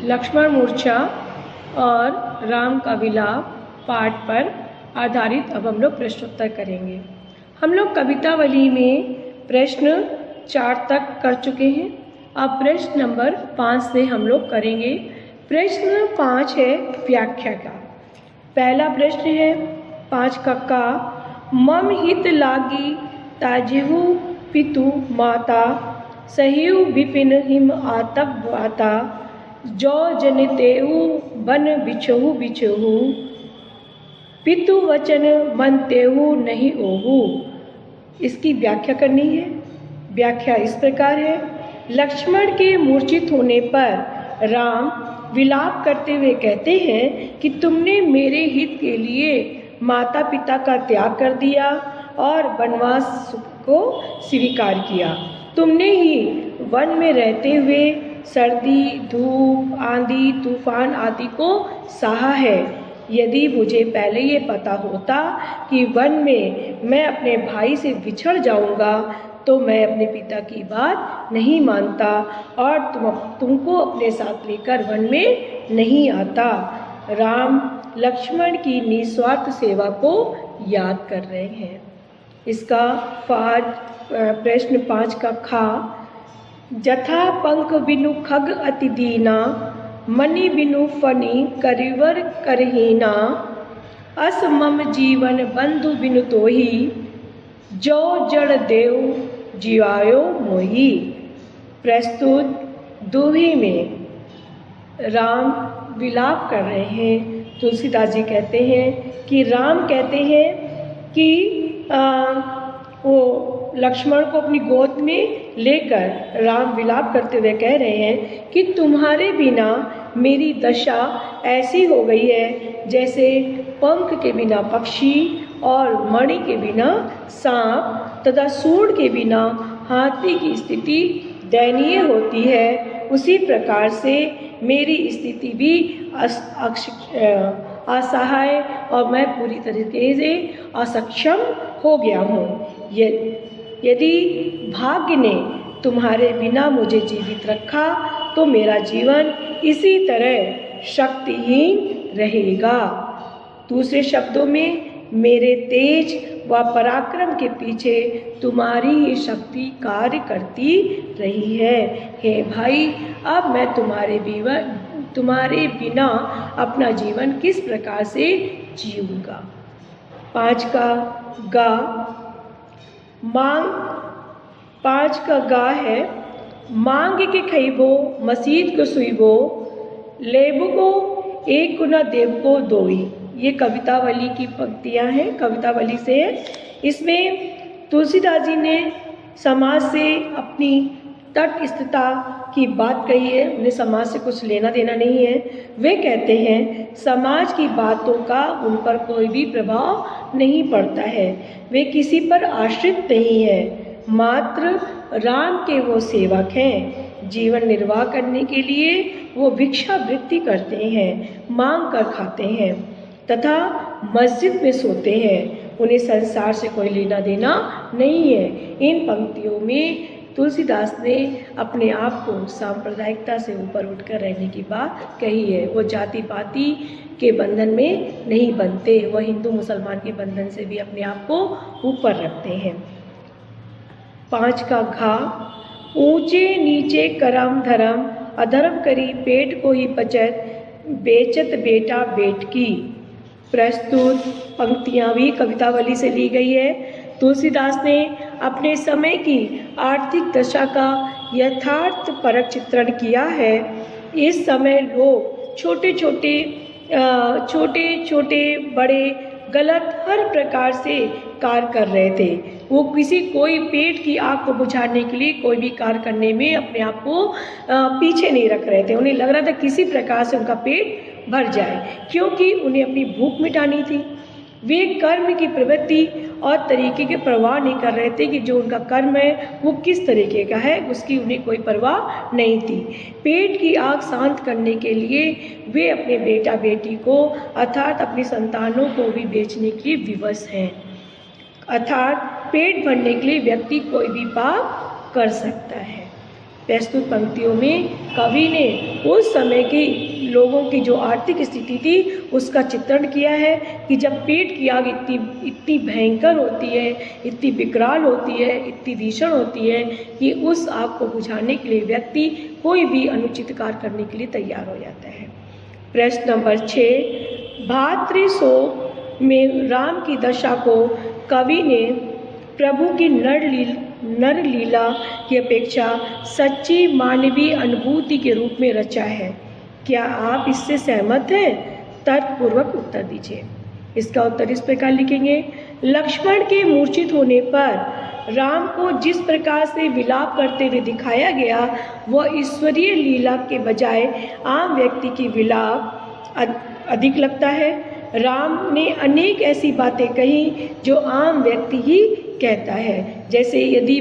लक्ष्मण मूर्छा और राम का विलाप पाठ पर आधारित अब हम लोग प्रश्नोत्तर करेंगे। हम लोग कवितावली में प्रश्न 4 तक कर चुके हैं। अब प्रश्न नंबर 5 से हम लोग करेंगे। प्रश्न 5 है व्याख्या का। पहला प्रश्न है 5 का मम हित लागी ताजेहु पितु माता सहियु विपिन हिम आतप वाता जो जनितेहु बन बिछहु बिछहु पितु वचन मनतेहु नहीं ओहु। इसकी व्याख्या करनी है। व्याख्या इस प्रकार है। लक्ष्मण के मूर्छित होने पर राम विलाप करते हुए कहते हैं कि तुमने मेरे हित के लिए माता पिता का त्याग कर दिया और वनवास को स्वीकार किया। तुमने ही वन में रहते हुए सर्दी, धूप, आंधी, तूफान आदि को सहा है। यदि मुझे पहले ये पता होता कि वन में मैं अपने भाई से बिछड़ जाऊंगा तो मैं अपने पिता की बात नहीं मानता और तुमको अपने साथ लेकर वन में नहीं आता। राम लक्ष्मण की निस्वार्थ सेवा को याद कर रहे हैं। इसका प्रश्न 5 का खा जथा पंख बिनु खग अति दीना मणि बिनु फनी करिवर करहीना अस मम जीवन बंधु बिनु तोही जो जड़ देव जीवायो मोही। प्रस्तुत दोहे में राम विलाप कर रहे हैं। तुलसीदास जी कहते हैं कि राम कहते हैं कि वो लक्ष्मण को अपनी गोद में लेकर राम विलाप करते हुए कह रहे हैं कि तुम्हारे बिना मेरी दशा ऐसी हो गई है जैसे पंख के बिना पक्षी और मणि के बिना सांप तथा सूंड के बिना हाथी की स्थिति दयनीय होती है। उसी प्रकार से मेरी स्थिति भी असहाय और मैं पूरी तरीके से असक्षम हो गया हूँ। यदि भाग्य ने तुम्हारे बिना मुझे जीवित रखा तो मेरा जीवन इसी तरह शक्तिहीन रहेगा। दूसरे शब्दों में मेरे तेज व पराक्रम के पीछे तुम्हारी ही शक्ति कार्य करती रही है। हे भाई, अब मैं तुम्हारे बिना अपना जीवन किस प्रकार से जीऊंगा। 5 का गा मांग 5 का गा है मांग के खइबो मसीद को सुइबो लेबो को एक गुना देव को दोई। ये कवितावली की पंक्तियाँ हैं, कवितावली से है। इसमें तुलसीदास जी ने समाज से अपनी तटस्थता की बात कही है। उन्हें समाज से कुछ लेना देना नहीं है। वे कहते हैं समाज की बातों का उन पर कोई भी प्रभाव नहीं पड़ता है। वे किसी पर आश्रित नहीं है, मात्र राम के वो सेवक हैं। जीवन निर्वाह करने के लिए वो भिक्षावृत्ति करते हैं, मांग कर खाते हैं तथा मस्जिद में सोते हैं। उन्हें संसार से कोई लेना देना नहीं है। इन पंक्तियों में तुलसीदास ने अपने आप को सांप्रदायिकता से ऊपर उठकर रहने की बात कही है। वो जाति पाति के बंधन में नहीं बनते, वह हिंदू मुसलमान के बंधन से भी अपने आप को ऊपर रखते हैं। 5 का घा ऊंचे नीचे करम धर्म अधर्म करी पेट को ही बचत बेचत बेटा बेट की। प्रस्तुत पंक्तियाँ भी कवितावली से ली गई है। तुलसीदास ने अपने समय की आर्थिक दशा का यथार्थ परक चित्रण किया है। इस समय लोग छोटे छोटे बड़े गलत हर प्रकार से कार्य कर रहे थे। वो कोई पेट की आग को बुझाने के लिए कोई भी कार्य करने में अपने आप को पीछे नहीं रख रहे थे। उन्हें लग रहा था किसी प्रकार से उनका पेट भर जाए, क्योंकि उन्हें अपनी भूख मिटानी थी। वे कर्म की प्रवृत्ति और तरीके की परवाह नहीं कर रहे थे कि जो उनका कर्म है वो किस तरीके का है, उसकी उन्हें कोई परवाह नहीं थी। पेट की आग शांत करने के लिए वे अपने बेटा बेटी को अर्थात अपनी संतानों को भी बेचने के लिए विवश हैं। अर्थात पेट भरने के लिए व्यक्ति कोई भी पाप कर सकता है। प्रस्तुत पंक्तियों में कवि ने उस समय की लोगों की जो आर्थिक स्थिति थी उसका चित्रण किया है कि जब पेट की आग इतनी भयंकर होती है, इतनी विकराल होती है, इतनी भीषण होती है कि उस आग को बुझाने के लिए व्यक्ति कोई भी अनुचित कार्य करने के लिए तैयार हो जाता है। प्रश्न नंबर 6, भातृशोक में राम की दशा को कवि ने प्रभु की नर लीला की अपेक्षा सच्ची मानवीय अनुभूति के रूप में रचा है। क्या आप इससे सहमत हैं? तर्कपूर्वक उत्तर दीजिए। इसका उत्तर इस प्रकार लिखेंगे, लक्ष्मण के मूर्छित होने पर राम को जिस प्रकार से विलाप करते हुए दिखाया गया वह ईश्वरीय लीला के बजाय आम व्यक्ति की विलाप अधिक लगता है। राम ने अनेक ऐसी बातें कही जो आम व्यक्ति ही कहता है, जैसे यदि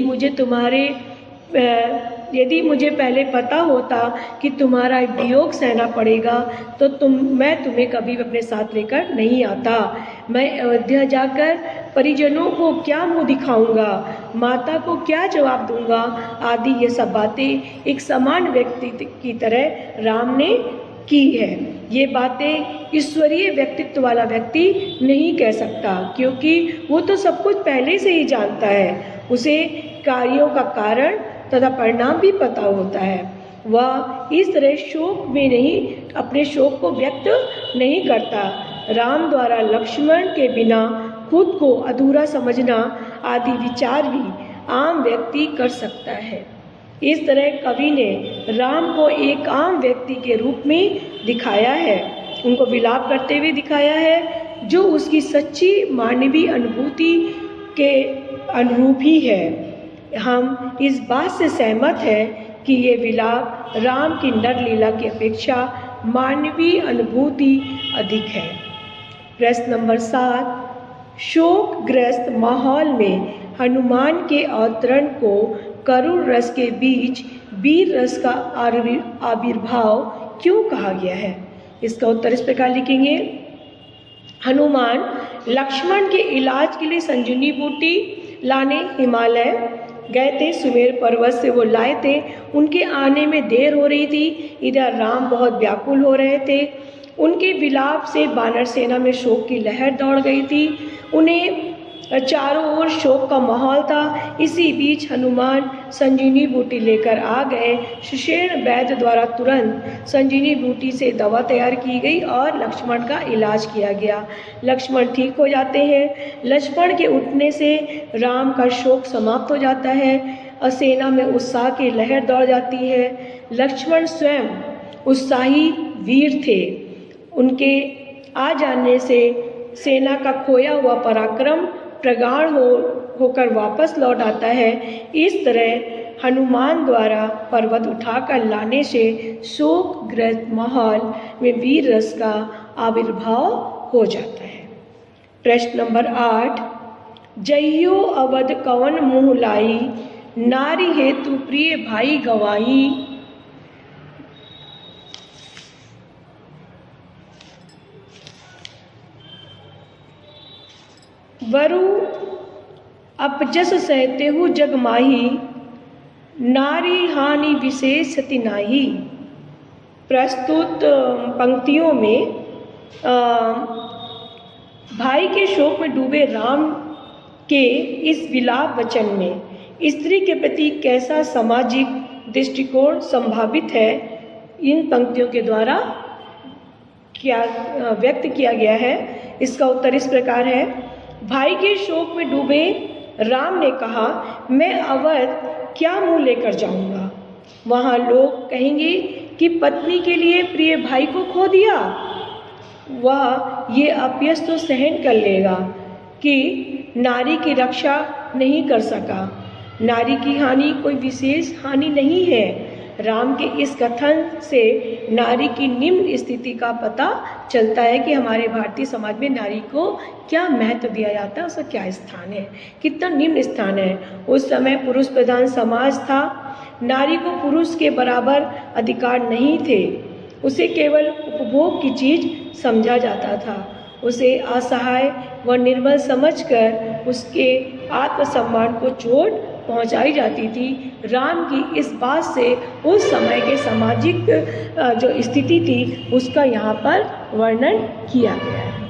मुझे पहले पता होता कि तुम्हारा वियोग सहना पड़ेगा तो मैं तुम्हें कभी अपने साथ लेकर नहीं आता। मैं अयोध्या जाकर परिजनों को क्या मुंह दिखाऊंगा, माता को क्या जवाब दूंगा आदि ये सब बातें एक समान व्यक्ति की तरह राम ने की है। ये बातें ईश्वरीय व्यक्तित्व वाला व्यक्ति नहीं कह सकता, क्योंकि वो तो सब कुछ पहले से ही जानता है। उसे कार्यों का कारण तथा परिणाम भी पता होता है। वह इस तरह शोक में नहीं, अपने शोक को व्यक्त नहीं करता। राम द्वारा लक्ष्मण के बिना खुद को अधूरा समझना आदि विचार भी आम व्यक्ति कर सकता है। इस तरह कवि ने राम को एक आम व्यक्ति के रूप में दिखाया है, उनको विलाप करते हुए दिखाया है, जो उसकी सच्ची मानवीय अनुभूति के अनुरूप ही है। हम इस बात से सहमत हैं कि ये विलाप राम की नर लीला की अपेक्षा मानवीय अनुभूति अधिक है। प्रश्न नंबर 7, शोकग्रस्त माहौल में हनुमान के अवतरण को करुण रस के बीच वीर रस का आविर्भाव क्यों कहा गया है? इसका उत्तर इस प्रकार लिखेंगे, हनुमान लक्ष्मण के इलाज के लिए संजीवनी बूटी लाने हिमालय गए थे। सुमेर पर्वत से वो लाए थे। उनके आने में देर हो रही थी। इधर राम बहुत व्याकुल हो रहे थे। उनके विलाप से वानर सेना में शोक की लहर दौड़ गई थी। उन्हें चारों ओर शोक का माहौल था। इसी बीच हनुमान संजीवनी बूटी लेकर आ गए। सुषेण वैद्य द्वारा तुरंत संजीवनी बूटी से दवा तैयार की गई और लक्ष्मण का इलाज किया गया। लक्ष्मण ठीक हो जाते हैं। लक्ष्मण के उठने से राम का शोक समाप्त हो जाता है और सेना में उत्साह की लहर दौड़ जाती है। लक्ष्मण स्वयं उत्साही वीर थे। उनके आ जाने से सेना का खोया हुआ पराक्रम प्रगाढ़ होकर वापस लौट आता है। इस तरह हनुमान द्वारा पर्वत उठाकर लाने से शोकग्रस्त माहौल में वीर रस का आविर्भाव हो जाता है। प्रश्न नंबर 8, जइयो अवध कवन मुँह लाई, नारी हेतु प्रिय भाई गवाई। वरु अपजस सहते हु जग माही, नारी हानि विशेष सति नाही। प्रस्तुत पंक्तियों में भाई के शोक में डूबे राम के इस विलाप वचन में स्त्री के प्रति कैसा सामाजिक दृष्टिकोण संभावित है, इन पंक्तियों के द्वारा क्या व्यक्त किया गया है। इसका उत्तर इस प्रकार है, भाई के शोक में डूबे राम ने कहा, मैं अवध क्या मुंह लेकर जाऊंगा। वहाँ लोग कहेंगे कि पत्नी के लिए प्रिय भाई को खो दिया। वह ये अपयश तो सहन कर लेगा कि नारी की रक्षा नहीं कर सका। नारी की हानि कोई विशेष हानि नहीं है। राम के इस कथन से नारी की निम्न स्थिति का पता चलता है कि हमारे भारतीय समाज में नारी को क्या महत्व दिया जाता है, उसका क्या स्थान है, कितना निम्न स्थान है। उस समय पुरुष प्रधान समाज था। नारी को पुरुष के बराबर अधिकार नहीं थे। उसे केवल उपभोग की चीज समझा जाता था। उसे असहाय व निर्बल समझकर उसके आत्मसम्मान को चोट पहुंचाई जाती थी। राम की इस बात से उस समय के सामाजिक जो स्थिति थी उसका यहाँ पर वर्णन किया गया है।